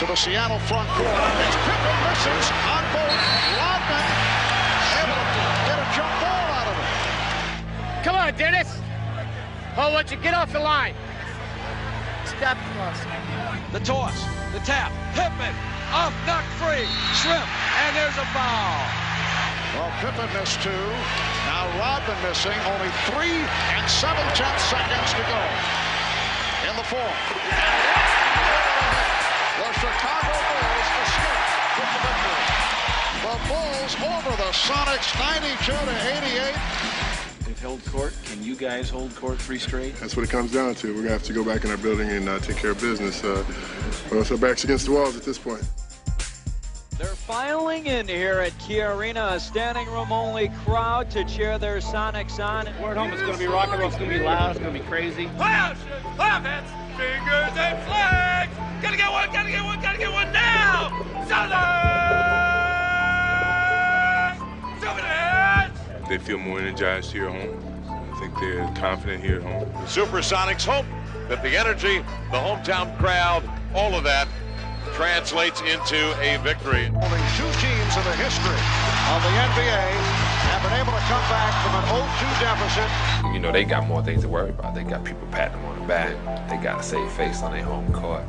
Speaker 24: to the Seattle front court. As Pippen misses on both. Rodman able to get a jump ball out of it.
Speaker 18: Come on, Dennis. Oh, why don't you get off the line? Step cross.
Speaker 25: The toss, the tap, Pippen, off, knock free, Shrimp, and there's a foul.
Speaker 24: Well, Pippen missed 2. Now Rodman missing. Only 3 7/10 seconds to go in the fourth. The Chicago Bulls escape with the victory. The Bulls over the Sonics, 92-88.
Speaker 3: They've held court. Can you guys hold court 3 straight?
Speaker 2: That's what it comes down to. We're going to have to go back in our building and take care of business. Well, our back's against the walls at this point.
Speaker 6: They're filing in here at Kia Arena, a standing room only crowd to cheer their Sonics on.
Speaker 5: We're at home, it's going to be rock and roll, it's going to be loud, it's going to be crazy.
Speaker 25: Clap hands, fingers, and flags. Gotta get one, gotta get one, gotta get one now. Sonics!
Speaker 2: They feel more energized here at home. I think they're confident here at home.
Speaker 24: The Supersonics hope that the energy, the hometown crowd, all of that translates into a victory. Only 2 teams in the history of the NBA have been able to come back from an 0-2 deficit.
Speaker 11: You know, they got more things to worry about. They got people patting them on the back. They got to save face on their home court.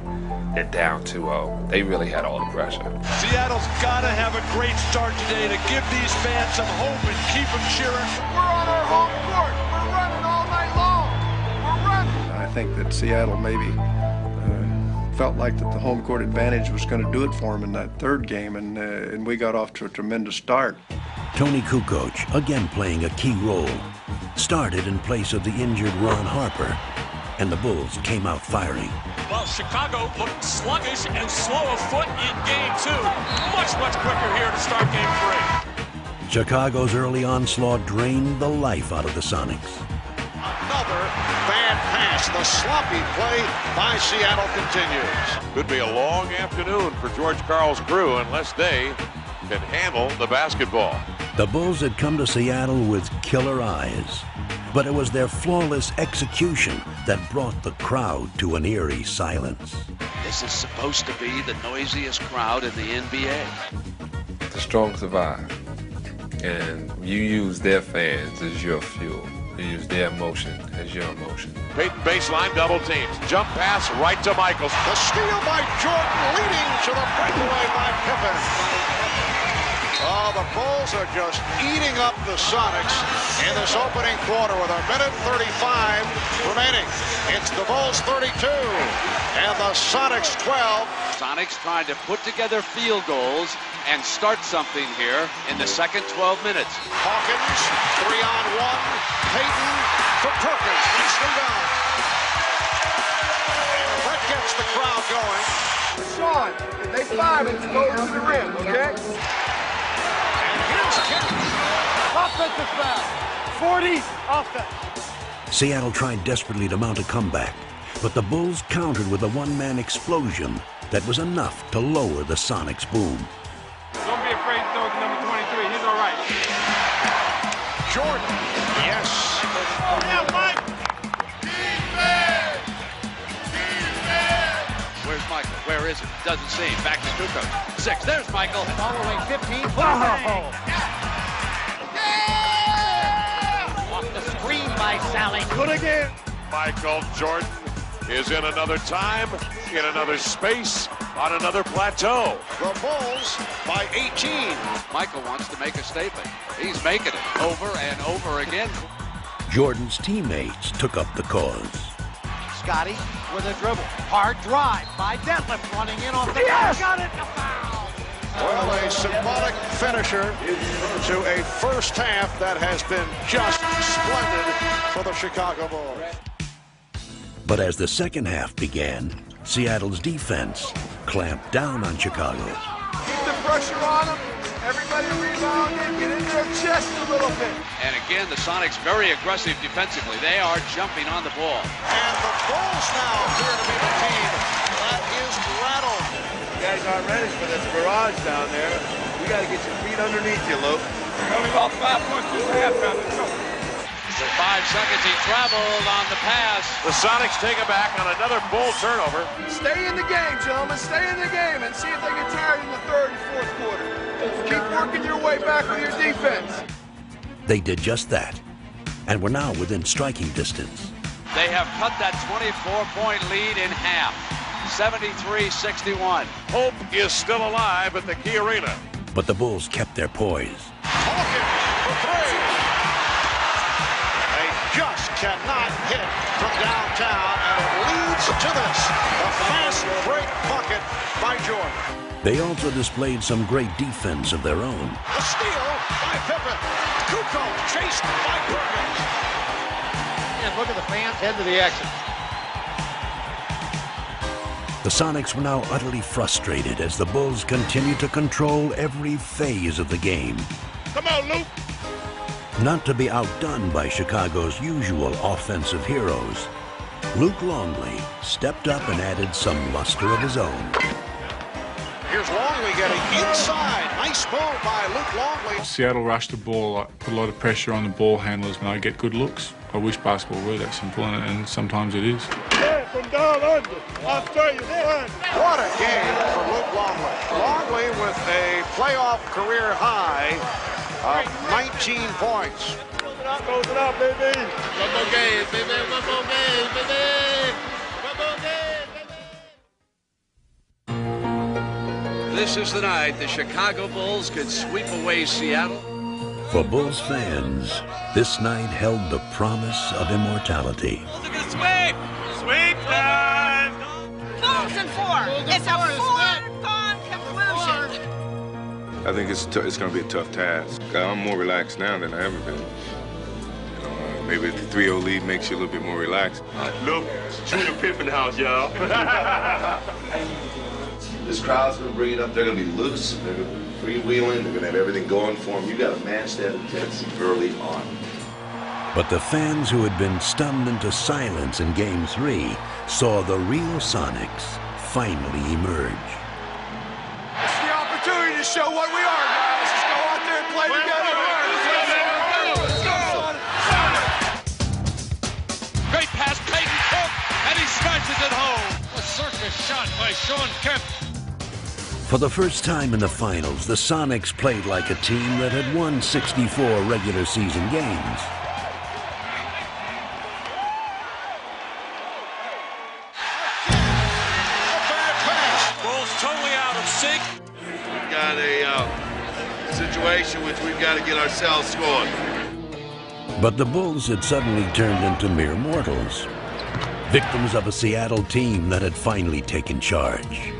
Speaker 11: They're down 2-0. They really had all the pressure.
Speaker 24: Seattle's got to have a great start today to give these fans some hope and keep them cheering.
Speaker 28: We're on our home court. We're running all night long. We're running.
Speaker 12: I think that Seattle maybe felt like that the home court advantage was going to do it for them in that 3rd game, and we got off to a tremendous start.
Speaker 9: Tony Kukoc, again playing a key role, started in place of the injured Ron Harper, and the Bulls came out firing.
Speaker 21: Well, Chicago looked sluggish and slow of foot in Game 2. Much quicker here to start Game 3.
Speaker 9: Chicago's early onslaught drained the life out of the Sonics.
Speaker 24: Another bad pass. The sloppy play by Seattle continues. Could be a long afternoon for George Karl's crew unless they can handle the basketball.
Speaker 9: The Bulls had come to Seattle with killer eyes, but it was their flawless execution that brought the crowd to an eerie silence.
Speaker 13: This is supposed to be the noisiest crowd in the NBA.
Speaker 11: The strong survive, and you use their fans as your fuel. You use their emotion as your emotion.
Speaker 24: Baseline double teams. Jump pass right to Michaels. The steal by Jordan, leading to the breakaway by Pippen. Oh, the Bulls are just eating up the Sonics in this opening quarter with 1:35 remaining. It's the Bulls 32 and the Sonics 12.
Speaker 13: Sonics trying to put together field goals and start something here in the second 12 minutes.
Speaker 24: Hawkins, 3-on-1. Payton for Perkins. Nicely done. And that gets the crowd going.
Speaker 28: Sean, if they five it, go to the rim, okay?
Speaker 18: Offensive foul. 40 offense.
Speaker 9: Seattle tried desperately to mount a comeback, but the Bulls countered with a one-man explosion that was enough to lower the Sonics' boom.
Speaker 5: Don't be afraid to throw to number 23. He's all right.
Speaker 24: Jordan, yes.
Speaker 18: Yeah, Mike.
Speaker 13: Where's Michael? Where is it? Doesn't seem. Back to Kukoc. 6. There's Michael.
Speaker 18: Following 15. Wow. Off the screen by Sally.
Speaker 24: Good again. Michael Jordan is in another time, in another space, on another plateau. The Bulls by 18.
Speaker 13: Michael wants to make a statement. He's making it over and over again.
Speaker 9: Jordan's teammates took up the cause.
Speaker 18: Scotty with a dribble. Hard drive by Detlef running in off the yes! Got it. A foul.
Speaker 24: Well, a symbolic finisher to a first half that has been just splendid for the Chicago Bulls.
Speaker 9: But as the second half began, Seattle's defense clamped down on Chicago.
Speaker 28: Keep the pressure on them. Everybody rebound in, get in their chest a little bit.
Speaker 13: And again, the Sonics very aggressive defensively. They are jumping on the ball.
Speaker 24: And the Bulls now appear to be the team that is rattled.
Speaker 28: You guys aren't ready for this barrage down there. We got to get your feet underneath you, Luke.
Speaker 5: Only lost 5 points this halftime. Let's go.
Speaker 13: For 5 seconds, he traveled on the pass.
Speaker 25: The Sonics take it back on another Bull turnover.
Speaker 28: Stay in the game, gentlemen. Stay in the game and see if they get tired in the third and fourth quarter. Keep working your way back with your defense.
Speaker 9: They did just that, and were now within striking distance.
Speaker 13: They have cut that 24-point lead in half, 73-61.
Speaker 25: Hope is still alive at the Key Arena.
Speaker 9: But the Bulls kept their poise.
Speaker 24: Hawkins for three. They just cannot hit from downtown, and it leads to this. A fast break bucket by Jordan.
Speaker 9: They also displayed some great defense of their own.
Speaker 24: A steal by Pippen. Kukoc chased by Perkins.
Speaker 14: And look at the fans head to the exit.
Speaker 9: The Sonics were now utterly frustrated as the Bulls continued to control every phase of the game.
Speaker 25: Come on, Luke.
Speaker 9: Not to be outdone by Chicago's usual offensive heroes, Luke Longley stepped up and added some luster of his own.
Speaker 24: Here's Longley getting inside. Nice move by Luke Longley.
Speaker 1: Seattle rushed the ball, put a lot of pressure on the ball handlers when I get good looks. I wish basketball were that simple, and sometimes it is.
Speaker 28: Yeah, from down under, Australia,
Speaker 24: What a game for Luke Longley. Longley with a playoff career high of 19 points.
Speaker 28: Close it out, baby.
Speaker 25: One more game, baby. One more game, baby. One more game, baby.
Speaker 13: This is the night the Chicago Bulls could sweep away Seattle.
Speaker 9: For Bulls fans, this night held the promise of immortality.
Speaker 5: Sweep! Sweep time!
Speaker 15: Bulls in 4. It's a foregone conclusion.
Speaker 4: I think it's going to be a tough task. I'm more relaxed now than I ever been. Maybe the 3-0 lead makes you a little bit more relaxed.
Speaker 28: Look, Junior Pippen house, y'all.
Speaker 10: This crowd's going to bring it up. They're going to be loose. They're going to be freewheeling. They're going to have everything going for them. You got to match that intensity early on.
Speaker 9: But the fans who had been stunned into silence in Game 3 saw the real Sonics finally emerge.
Speaker 28: It's the opportunity to show what we are, guys. Let's go out there and play together. Let's go.
Speaker 25: Great pass, Peyton Cook, and he smashes it home.
Speaker 17: A circus shot by Sean Kemp.
Speaker 9: For the first time in the finals, the Sonics played like a team that had won 64 regular season games.
Speaker 25: Bulls totally out of sync.
Speaker 16: We've got a situation which we've got to get ourselves scoring.
Speaker 9: But the Bulls had suddenly turned into mere mortals, victims of a Seattle team that had finally taken charge.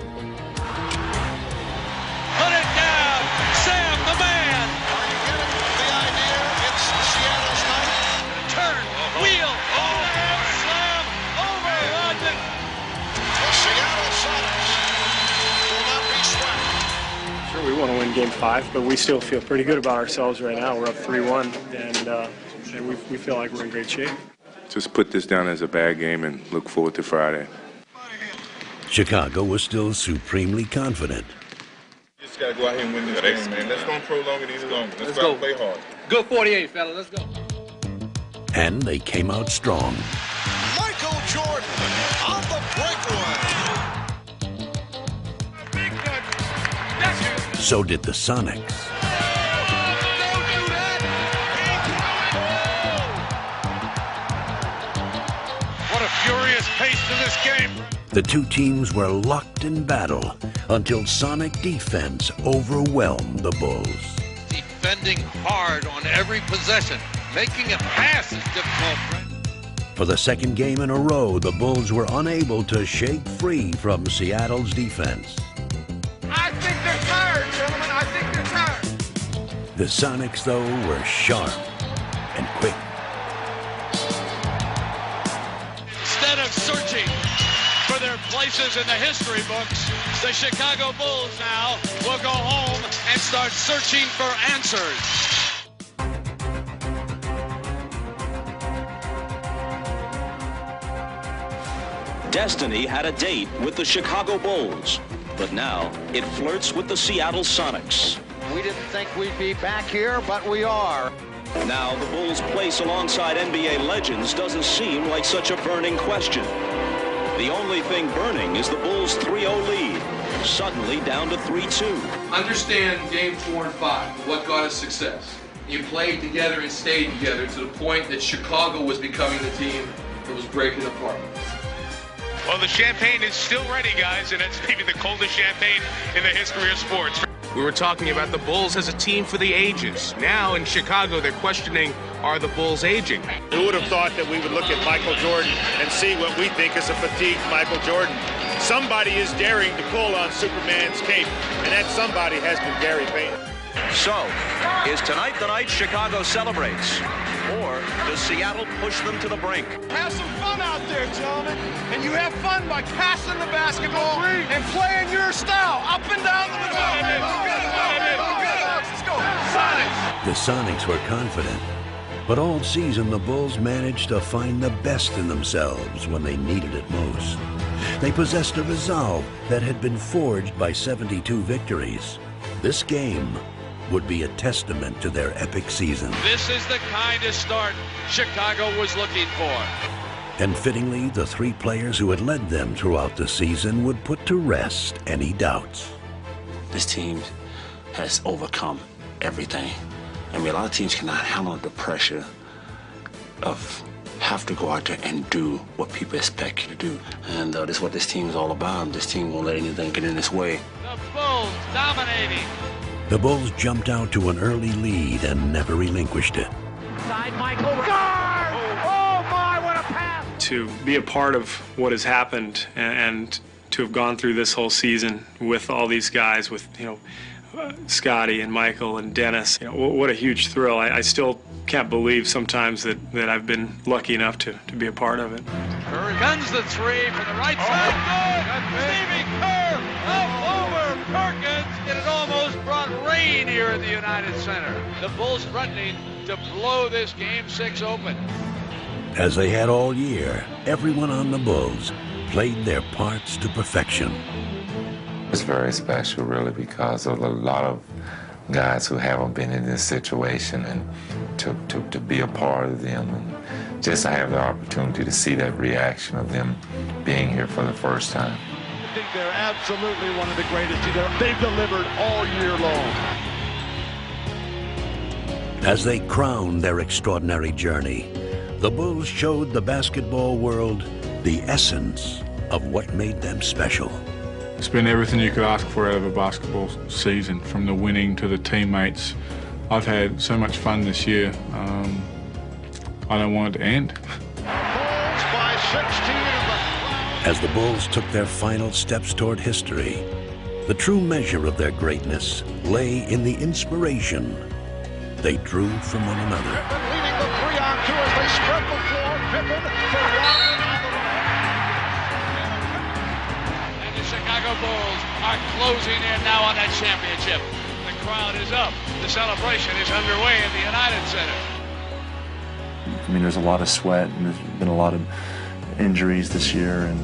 Speaker 25: Put it down, Sam the man.
Speaker 24: Are you getting the idea? It's Seattle's night.
Speaker 25: Turn, wheel, overhead slam, over Rodman.
Speaker 24: The Seattle Sonics will not be swept.
Speaker 19: Sure, we want to win Game 5, but we still feel pretty good about ourselves right now. We're up 3-1, and we feel like we're in great shape.
Speaker 4: Just put this down as a bad game and look forward to Friday.
Speaker 9: Chicago was still supremely confident.
Speaker 2: You just got to go out here and win this game, man. Let's don't prolong it any longer. Let's
Speaker 14: go.
Speaker 2: Play hard.
Speaker 14: Good 48, fella. Let's go.
Speaker 9: And they came out strong.
Speaker 24: Michael Jordan on the breakaway.
Speaker 9: So did the Sonics.
Speaker 17: What a furious pace to this game.
Speaker 9: The two teams were locked in battle until Sonic defense overwhelmed the Bulls.
Speaker 17: Defending hard on every possession, making a pass is difficult.
Speaker 9: For the second game in a row, the Bulls were unable to shake free from Seattle's defense.
Speaker 28: I think they're tired, gentlemen. I think they're tired.
Speaker 9: The Sonics, though, were sharp and quick.
Speaker 25: Instead of searching for their place places in the history books. The Chicago Bulls now will go home and start searching for answers.
Speaker 21: Destiny had a date with the Chicago Bulls, but now it flirts with the Seattle Sonics.
Speaker 14: We didn't think we'd be back here, but we are.
Speaker 21: Now the Bulls' place alongside NBA legends doesn't seem like such a burning question. The only thing burning is the Bulls' 3-0 lead, suddenly down to 3-2.
Speaker 3: Understand Game 4 and 5, what got us success. You played together and stayed together to the point that Chicago was becoming the team that was breaking apart.
Speaker 7: Well, the champagne is still ready, guys, and it's maybe the coldest champagne in the history of sports. We were talking about the Bulls as a team for the ages. Now in Chicago, they're questioning, are the Bulls aging?
Speaker 8: Who would have thought that we would look at Michael Jordan and see what we think is a fatigued Michael Jordan? Somebody is daring to pull on Superman's cape, and that somebody has been Gary Payton.
Speaker 21: So, is tonight the night Chicago celebrates? Or does Seattle push them to the brink?
Speaker 28: Have some fun out there, gentlemen. And you have fun by passing the basketball and playing your style up and down the middle. Let's go. Sonics.
Speaker 9: The Sonics were confident, but all season the Bulls managed to find the best in themselves when they needed it most. They possessed a resolve that had been forged by 72 victories. This game would be a testament to their epic season.
Speaker 25: This is the kind of start Chicago was looking for.
Speaker 9: And fittingly, the three players who had led them throughout the season would put to rest any doubts.
Speaker 20: This team has overcome everything. I mean, a lot of teams cannot handle the pressure of have to go out there and do what people expect you to do. And this is what this team is all about. This team won't let anything get in its way.
Speaker 25: The Bulls dominating.
Speaker 9: The Bulls jumped out to an early lead and never relinquished it.
Speaker 18: Side Michael. Guard! Oh my, what a pass!
Speaker 19: To be a part of what has happened and to have gone through this whole season with all these guys, with Scotty and Michael and Dennis, what a huge thrill. I still can't believe sometimes that I've been lucky enough to be a part of it.
Speaker 25: Curry guns the three from the right side. Good. Stevie Kerr up over Perkins. And it almost brought rain here at the United Center. The Bulls threatening to blow this Game 6 open.
Speaker 9: As they had all year, everyone on the Bulls played their parts to perfection.
Speaker 4: It's very special, really, because of a lot of guys who haven't been in this situation, and to be a part of them, and just to have the opportunity to see that reaction of them being here for the first time.
Speaker 24: I think they're absolutely one of the greatest. They've delivered all year long.
Speaker 9: As they crowned their extraordinary journey, the Bulls showed the basketball world the essence of what made them special.
Speaker 1: It's been everything you could ask for out of a basketball season, from the winning to the teammates. I've had so much fun this year. I don't want it to end.
Speaker 24: Bulls by 16.
Speaker 9: As the Bulls took their final steps toward history, the true measure of their greatness lay in the inspiration they drew from one another.
Speaker 24: Pippen leading the 3-on-2 as they spread the floor. Pippen for Rodman on the right.
Speaker 25: And the Chicago Bulls are closing in now on that championship. The crowd is up. The celebration is underway at the United Center.
Speaker 22: I mean, there's a lot of sweat, and there's been a lot of injuries this year, and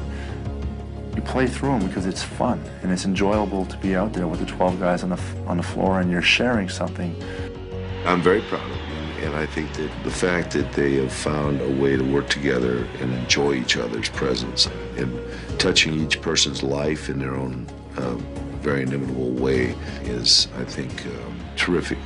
Speaker 22: you play through them because it's fun and it's enjoyable to be out there with the 12 guys on the floor, and you're sharing something.
Speaker 10: I'm very proud of them, and I think that the fact that they have found a way to work together and enjoy each other's presence and touching each person's life in their own very inimitable way is, I think, terrific.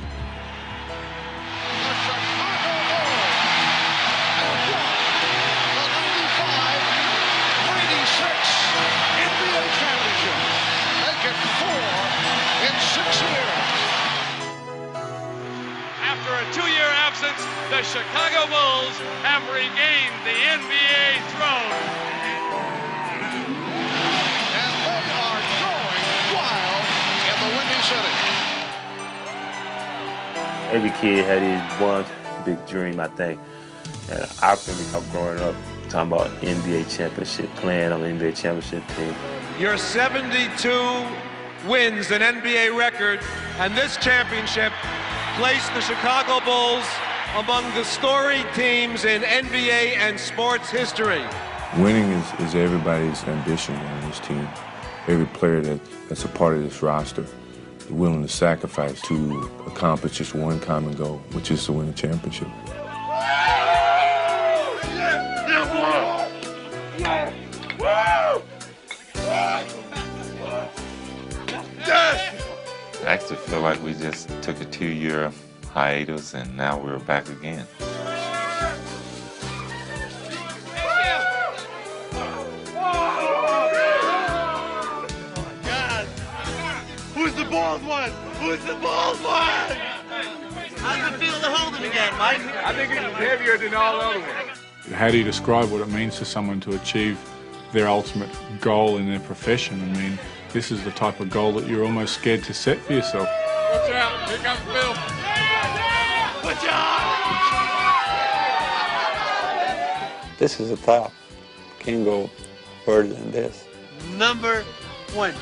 Speaker 25: The Chicago Bulls have regained the NBA throne.
Speaker 24: And they are going wild in the Windy City.
Speaker 23: Every kid had his one big dream, I think. And I remember growing up,
Speaker 5: talking about NBA championship, playing on the NBA championship team.
Speaker 6: Your 72 wins, an NBA record, and this championship placed the Chicago Bulls among the storied teams in NBA and sports history.
Speaker 4: Winning is everybody's ambition on this team. Every player that's a part of this roster is willing to sacrifice to accomplish just one common goal, which is to win a championship.
Speaker 11: I actually feel like we just took a 2-year hiatus and now we're back again.
Speaker 28: Who's the Bulls one? Who's the Bulls one? How's it feel to hold him again, Mike?
Speaker 1: I think it's heavier than all other ones. How do you describe what it means to someone to achieve their ultimate goal in their profession? I mean, this is the type of goal that you're almost scared to set for yourself.
Speaker 28: Watch out, here comes Bill. Watch out!
Speaker 12: This is a top. Can't go further than this.
Speaker 28: Number one.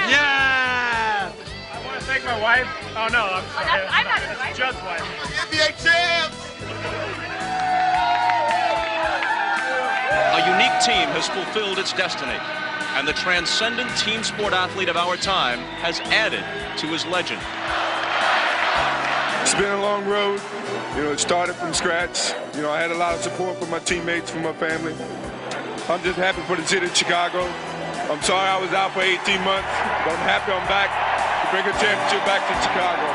Speaker 28: Yeah!
Speaker 19: I want to thank my wife. Oh, no, I'm sorry.
Speaker 15: I'm not his wife.
Speaker 19: Judd's wife.
Speaker 28: NBA champs!
Speaker 21: A unique team has fulfilled its destiny, and the transcendent team sport athlete of our time has added to his legend.
Speaker 2: It's been a long road. You know, it started from scratch. You know, I had a lot of support from my teammates, from my family. I'm just happy for the city of Chicago. I'm sorry I was out for 18 months, but I'm happy I'm back to bring a championship back to Chicago.